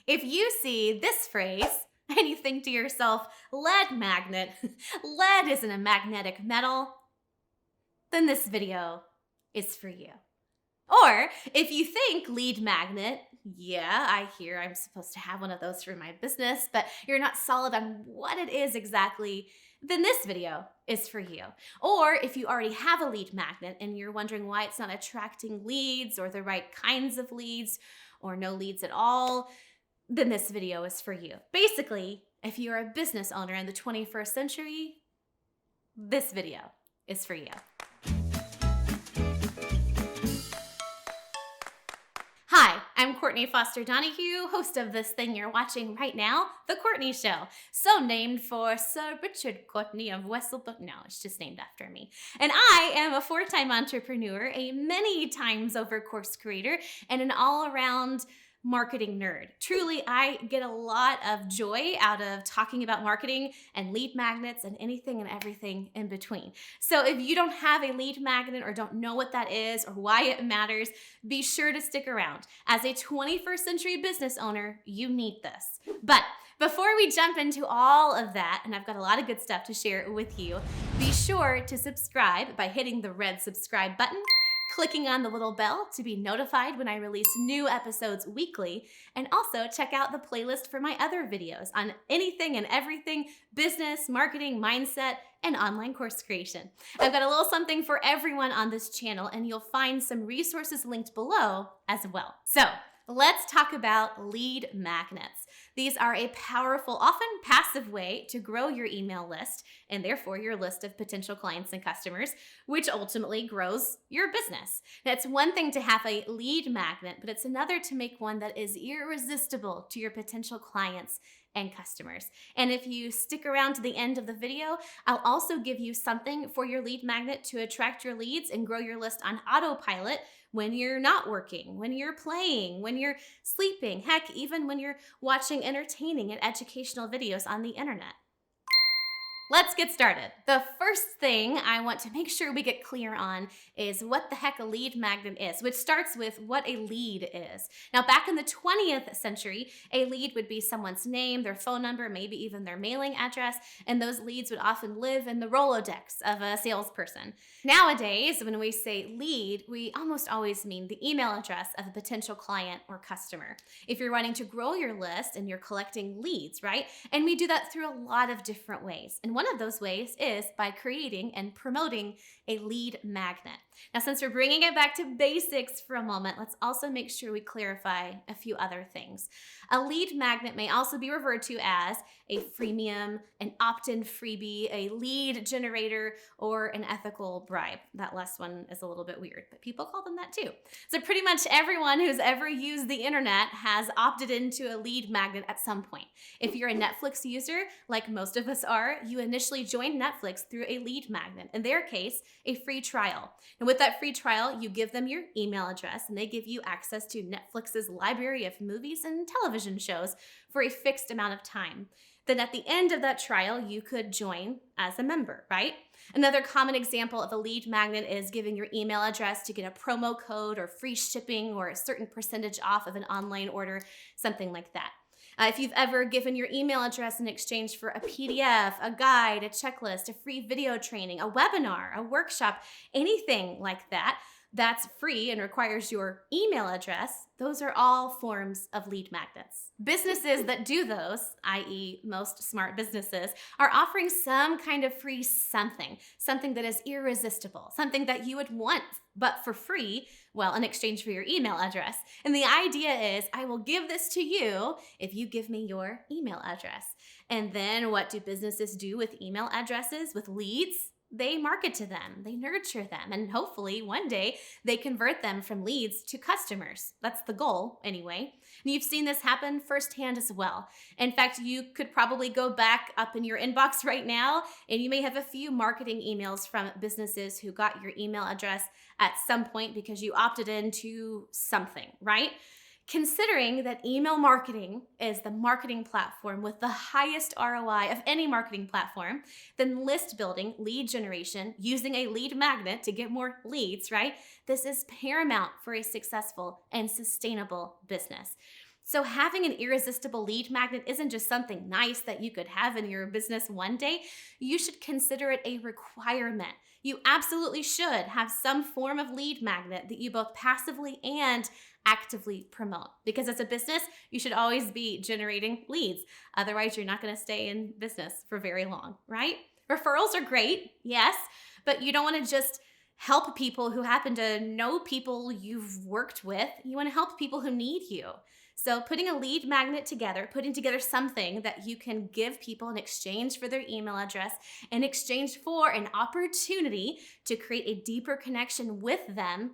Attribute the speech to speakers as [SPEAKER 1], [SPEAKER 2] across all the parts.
[SPEAKER 1] If you see this phrase and you think to yourself, lead magnet, lead isn't a magnetic metal, then this video is for you. Or if you think lead magnet, yeah, I hear I'm supposed to have one of those for my business, but you're not solid on what it is exactly, then this video is for you. Or if you already have a lead magnet and you're wondering why it's not attracting leads or the right kinds of leads or no leads at all, then this video is for you. Basically, if you're a business owner in the 21st century, this video is for you. Hi, I'm Courtney Foster Donahue, host of this thing you're watching right now, The Courtney Show. So named for Sir Richard Courtney of Wesselbrook. No, it's just named after me. And I am a 4-time entrepreneur, a many times over course creator, and an all-around marketing nerd. Truly, I get a lot of joy out of talking about marketing and lead magnets and anything and everything in between. So if you don't have a lead magnet or don't know what that is or why it matters, be sure to stick around. As a 21st century business owner, you need this. But before we jump into all of that, and I've got a lot of good stuff to share with you, be sure to subscribe by hitting the red subscribe button, clicking on the little bell to be notified when I release new episodes weekly, and also check out the playlist for my other videos on anything and everything business, marketing, mindset, and online course creation. I've got a little something for everyone on this channel, and you'll find some resources linked below as well. So let's talk about lead magnets. These are a powerful, often passive way to grow your email list and therefore your list of potential clients and customers, which ultimately grows your business. Now, it's one thing to have a lead magnet, but it's another to make one that is irresistible to your potential clients and customers. And if you stick around to the end of the video, I'll also give you something for your lead magnet to attract your leads and grow your list on autopilot when you're not working, when you're playing, when you're sleeping, heck, even when you're watching entertaining and educational videos on the internet. Let's get started. The first thing I want to make sure we get clear on is what the heck a lead magnet is, which starts with what a lead is. Now, back in the 20th century, a lead would be someone's name, their phone number, maybe even their mailing address, and those leads would often live in the Rolodex of a salesperson. Nowadays, when we say lead, we almost always mean the email address of a potential client or customer. If you're wanting to grow your list and you're collecting leads, right? And we do that through a lot of different ways. And one of those ways is by creating and promoting a lead magnet. Now, since we're bringing it back to basics for a moment, let's also make sure we clarify a few other things. A lead magnet may also be referred to as a freemium, an opt-in freebie, a lead generator, or an ethical bribe. That last one is a little bit weird, but people call them that too. So pretty much everyone who's ever used the internet has opted into a lead magnet at some point. If you're a Netflix user, like most of us are, you initially joined Netflix through a lead magnet, in their case, a free trial. And with that free trial, you give them your email address and they give you access to Netflix's library of movies and television shows for a fixed amount of time. Then at the end of that trial, you could join as a member, right? Another common example of a lead magnet is giving your email address to get a promo code or free shipping or a certain percentage off of an online order, something like that. If you've ever given your email address in exchange for a PDF, a guide, a checklist, a free video training, a webinar, a workshop, anything like that, that's free and requires your email address, those are all forms of lead magnets. Businesses that do those, i.e. most smart businesses, are offering some kind of free something that is irresistible, something that you would want, but for free, well, in exchange for your email address. And the idea is, I will give this to you if you give me your email address. And then what do businesses do with email addresses, with leads? They market to them, they nurture them, and hopefully one day they convert them from leads to customers. That's the goal anyway. And you've seen this happen firsthand as well. In fact, you could probably go back up in your inbox right now and you may have a few marketing emails from businesses who got your email address at some point because you opted into something, right? Considering that email marketing is the marketing platform with the highest ROI of any marketing platform, then list building, lead generation, using a lead magnet to get more leads, right? This is paramount for a successful and sustainable business. So having an irresistible lead magnet isn't just something nice that you could have in your business one day. You should consider it a requirement. You absolutely should have some form of lead magnet that you both passively and actively promote. Because as a business, you should always be generating leads. Otherwise, you're not going to stay in business for very long, right? Referrals are great, yes, but you don't want to just help people who happen to know people you've worked with. You want to help people who need you. So putting a lead magnet together, putting together something that you can give people in exchange for their email address, in exchange for an opportunity to create a deeper connection with them,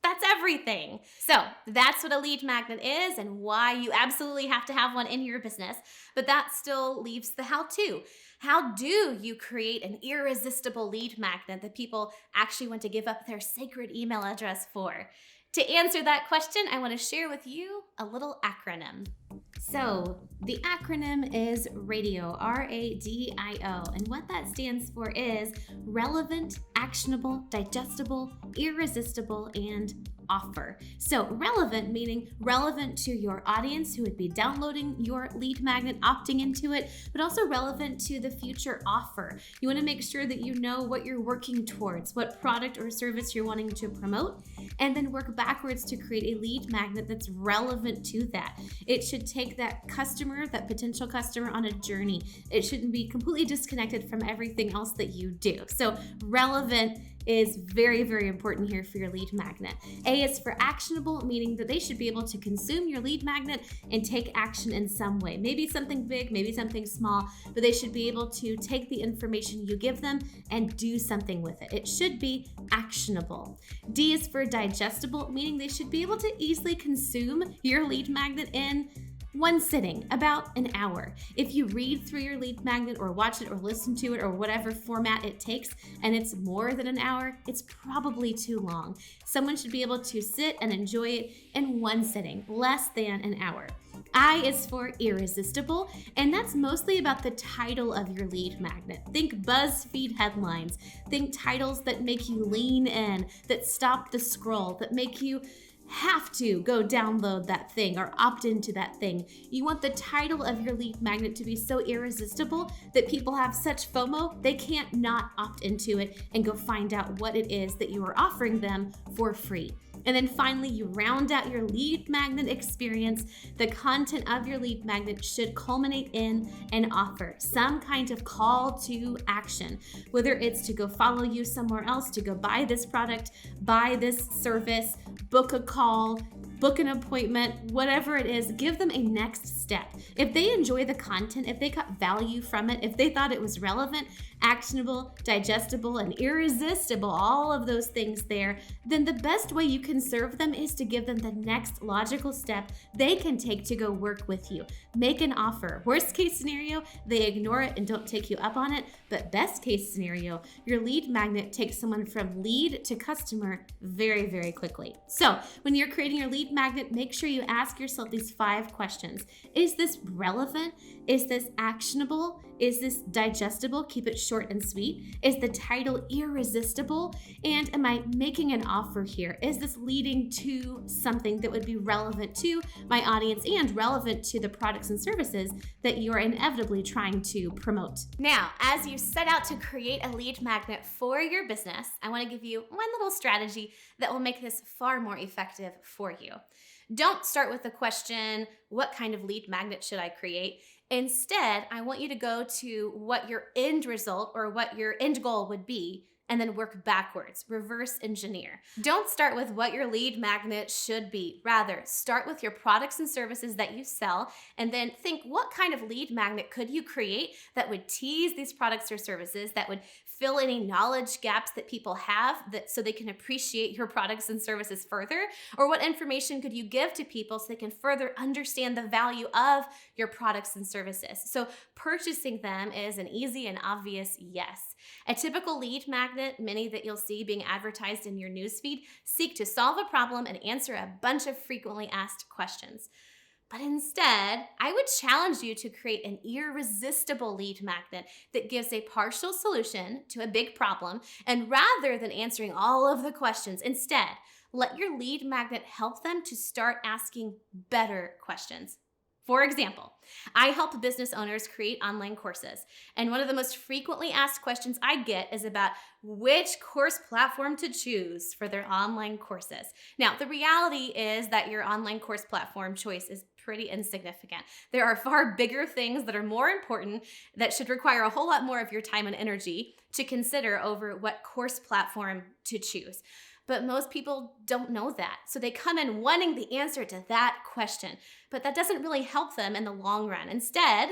[SPEAKER 1] that's everything. So that's what a lead magnet is and why you absolutely have to have one in your business. But that still leaves the how-to. How do you create an irresistible lead magnet that people actually want to give up their sacred email address for? To answer that question, I want to share with you a little acronym. So the acronym is RADIO, R-A-D-I-O, and what that stands for is relevant, actionable, digestible, irresistible, and offer. So relevant meaning relevant to your audience who would be downloading your lead magnet, opting into it, but also relevant to the future offer. You want to make sure that you know what you're working towards, what product or service you're wanting to promote, and then work backwards to create a lead magnet that's relevant to that. It should take that customer, that potential customer, on a journey. It shouldn't be completely disconnected from everything else that you do. So relevant is very, very important here for your lead magnet. A is for actionable, meaning that they should be able to consume your lead magnet and take action in some way. Maybe something big, maybe something small, but they should be able to take the information you give them and do something with it. It should be actionable. D is for digestible, meaning they should be able to easily consume your lead magnet in one sitting, about an hour. If you read through your lead magnet or watch it or listen to it or whatever format it takes and it's more than an hour, it's probably too long. Someone should be able to sit and enjoy it in one sitting, less than an hour. I is for irresistible, and that's mostly about the title of your lead magnet. Think BuzzFeed headlines. Think titles that make you lean in, that stop the scroll, that make you have to go download that thing or opt into that thing. You want the title of your lead magnet to be so irresistible that people have such FOMO, they can't not opt into it and go find out what it is that you are offering them for free. And then finally, you round out your lead magnet experience. The content of your lead magnet should culminate in an offer, some kind of call to action, whether it's to go follow you somewhere else, to go buy this product, buy this service, book a call, book an appointment, whatever it is, give them a next step. If they enjoy the content, if they got value from it, if they thought it was relevant, actionable, digestible, and irresistible, all of those things there, then the best way you can serve them is to give them the next logical step they can take to go work with you. Make an offer. Worst case scenario, they ignore it and don't take you up on it. But best case scenario, your lead magnet takes someone from lead to customer very, very quickly. So when you're creating your lead magnet, make sure you ask yourself these 5 questions. Is this relevant? Is this actionable? Is this digestible? Keep it short and sweet. Is the title irresistible? And am I making an offer here? Is this leading to something that would be relevant to my audience and relevant to the products and services that you are inevitably trying to promote? Now, as you set out to create a lead magnet for your business, I want to give you one little strategy that will make this far more effective for you. Don't start with the question, what kind of lead magnet should I create? Instead, I want you to go to what your end result or what your end goal would be and then work backwards, reverse engineer. Don't start with what your lead magnet should be. Rather, start with your products and services that you sell and then think what kind of lead magnet could you create that would tease these products or services, that would fill any knowledge gaps that people have that so they can appreciate your products and services further? Or what information could you give to people so they can further understand the value of your products and services? So purchasing them is an easy and obvious yes. A typical lead magnet, many that you'll see being advertised in your newsfeed, seek to solve a problem and answer a bunch of frequently asked questions. But instead, I would challenge you to create an irresistible lead magnet that gives a partial solution to a big problem. And rather than answering all of the questions, instead, let your lead magnet help them to start asking better questions. For example, I help business owners create online courses, and one of the most frequently asked questions I get is about which course platform to choose for their online courses. Now, the reality is that your online course platform choice is pretty insignificant. There are far bigger things that are more important that should require a whole lot more of your time and energy to consider over what course platform to choose. But most people don't know that. So they come in wanting the answer to that question, but that doesn't really help them in the long run. Instead,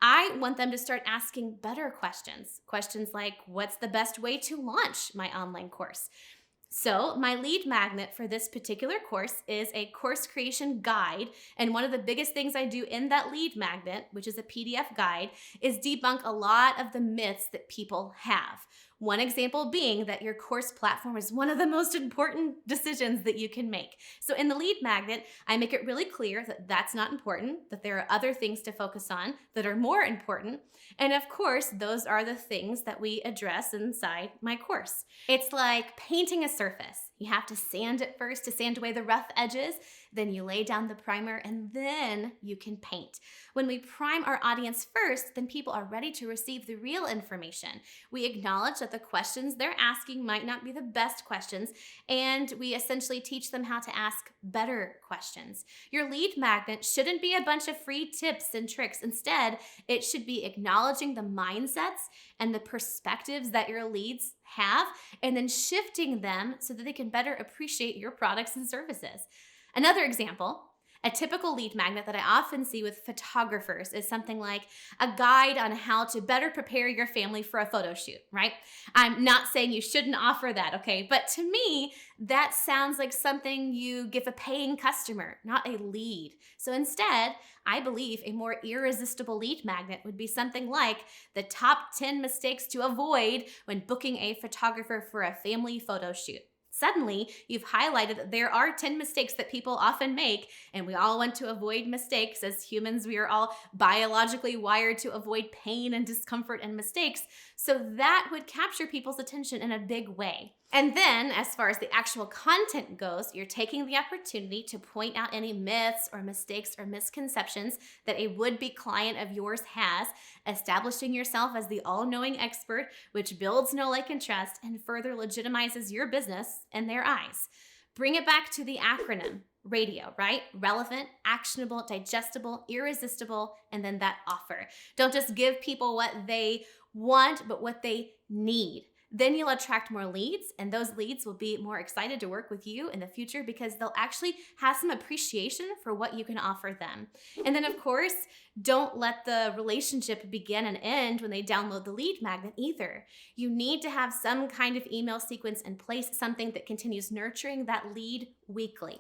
[SPEAKER 1] I want them to start asking better questions. Questions like, what's the best way to launch my online course? So my lead magnet for this particular course is a course creation guide. And one of the biggest things I do in that lead magnet, which is a PDF guide, is debunk a lot of the myths that people have. One example being that your course platform is one of the most important decisions that you can make. So in the lead magnet, I make it really clear that that's not important, that there are other things to focus on that are more important. And of course, those are the things that we address inside my course. It's like painting a surface. You have to sand it first to sand away the rough edges, then you lay down the primer, and then you can paint. When we prime our audience first, then people are ready to receive the real information. We acknowledge that the questions they're asking might not be the best questions, and we essentially teach them how to ask better questions. Your lead magnet shouldn't be a bunch of free tips and tricks. Instead, it should be acknowledging the mindsets and the perspectives that your leads have, and then shifting them so that they can better appreciate your products and services. Another example, a typical lead magnet that I often see with photographers is something like a guide on how to better prepare your family for a photo shoot, right? I'm not saying you shouldn't offer that, okay? But to me, that sounds like something you give a paying customer, not a lead. So instead, I believe a more irresistible lead magnet would be something like the top 10 mistakes to avoid when booking a photographer for a family photo shoot. Suddenly, you've highlighted that there are 10 mistakes that people often make, and we all want to avoid mistakes. As humans, we are all biologically wired to avoid pain and discomfort and mistakes. So that would capture people's attention in a big way. And then, as far as the actual content goes, you're taking the opportunity to point out any myths or mistakes or misconceptions that a would-be client of yours has, establishing yourself as the all-knowing expert, which builds know, like, and trust, and further legitimizes your business in their eyes. Bring it back to the acronym, RADIO, right? Relevant, actionable, digestible, irresistible, and then that offer. Don't just give people what they want, but what they need. Then you'll attract more leads, and those leads will be more excited to work with you in the future because they'll actually have some appreciation for what you can offer them. And then, of course, don't let the relationship begin and end when they download the lead magnet either. You need to have some kind of email sequence in place, something that continues nurturing that lead weekly.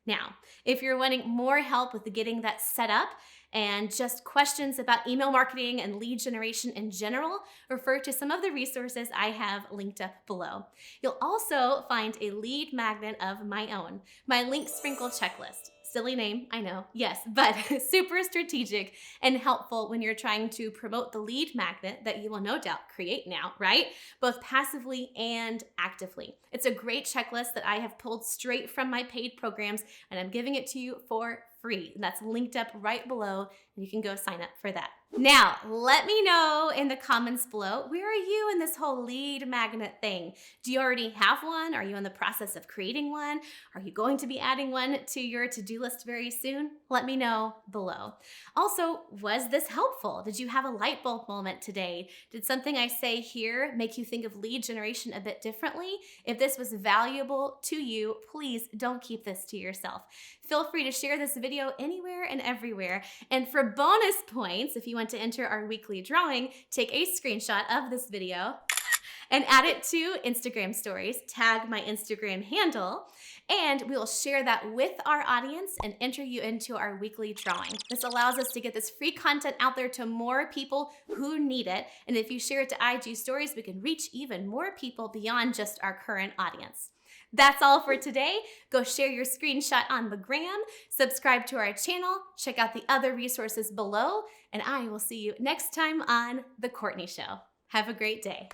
[SPEAKER 1] Now, if you're wanting more help with getting that set up and just questions about email marketing and lead generation in general, refer to some of the resources I have linked up below. You'll also find a lead magnet of my own, my link sprinkle checklist. Silly name, I know, yes, but super strategic and helpful when you're trying to promote the lead magnet that you will no doubt create now, right? Both passively and actively. It's a great checklist that I have pulled straight from my paid programs, and I'm giving it to you for free. And that's linked up right below, and you can go sign up for that. Now, let me know in the comments below, where are you in this whole lead magnet thing? Do you already have one? Are you in the process of creating one? Are you going to be adding one to your to-do list very soon? Let me know below. Also, was this helpful? Did you have a light bulb moment today? Did something I say here make you think of lead generation a bit differently? If this was valuable to you, please don't keep this to yourself. Feel free to share this video anywhere and everywhere. And for bonus points, if you want to enter our weekly drawing, take a screenshot of this video and add it to Instagram stories, tag my Instagram handle, and we will share that with our audience and enter you into our weekly drawing. This allows us to get this free content out there to more people who need it. And if you share it to IG stories, we can reach even more people beyond just our current audience. That's all for today. Go share your screenshot on the gram, subscribe to our channel, check out the other resources below, and I will see you next time on The Courtney Show. Have a great day.